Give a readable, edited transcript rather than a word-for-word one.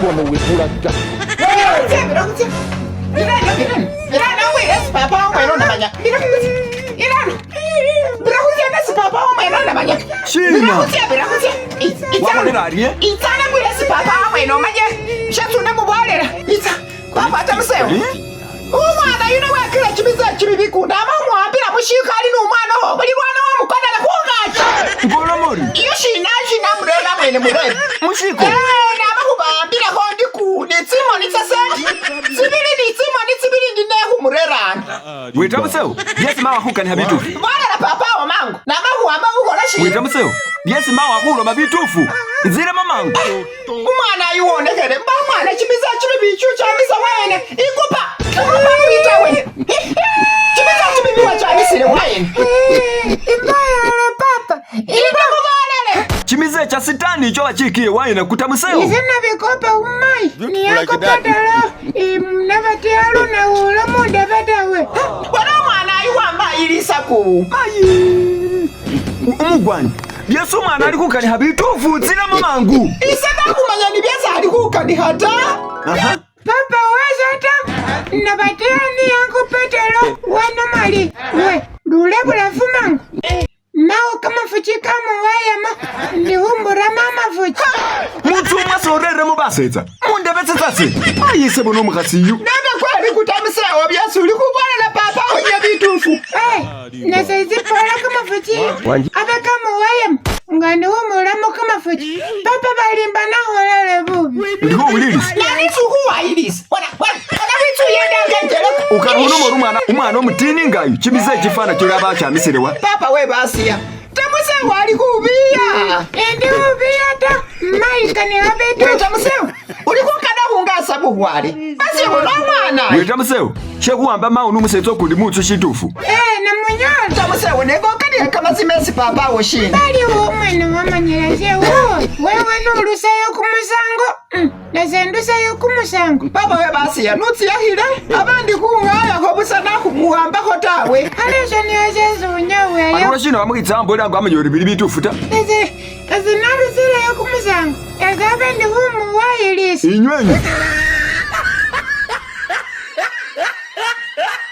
kuona wetulaga umwana yuno wakira kibiza kibibikunda amamwambira mushikali n'umwana ho buri mwana wo mukadala kungacha ngolo muri iyo shina murela mwene murela mushiko namahubambira ho ndikude tsimoni tsasati tsibili ndinehu murerana wita museo yes mawa hukani habitufu bwana papa wa mangu namahuamba ukola shi wita museo yes mawa hulo mabitufu nzire mamangu umwana yuonekere mwana kibiza kibibichu chamisa wene ikupa chimize cha sitani icho wachikie waina kutamuseo izina bikopa umai ni yako padala mnavatialu na ula muda badawe wana mwana ayuwamba ilisaku umugwani Yesu mwana alikukani habitufu zina mamangu isada kumanya ni biasa alikukani hata Papa wazata nabatani yangu petero wano mali we dule bulafu mangu nao kama fuchi kama wayama ni humbura mama fuchi mutu masorere mubasetsa mundebetse tsatse ayise bono mugasiyu nanga kwali kutamise obyasu likubona na papa onye bitufu nasaizi pola kama fuchi abe kama wayama ngani humbura mo kama fuchi papa balimba na holale bubi ndiko ulilisi nani tukuwa ilisi wana bitu yenda ngengelo ukaruno umwana omutini ngayo kibize kifana kiraba kyamiserewa papa we basiya tamuse wali kubiya endi ubiya ta maika ni abeto tamuse uli kukada hungasa buhwali basi bono mwana we tamuse shekuamba maunu musetso kundi mutsu shitufu na munyalo tamuse unego kadi kama zimesi papa wo shini bali wo mwana wamanyiraje wewe nulusayo kumusango nasendusayo kumusango papa we basiya nutsi yahira abandi kungaya ko busana kumuhamba ko tawe alesha ni azezunya weyo arwashino amugitsambo lango amanyori bili bitufuta eze narusire yo kumusango agabe ndi humu wayilisi inywenye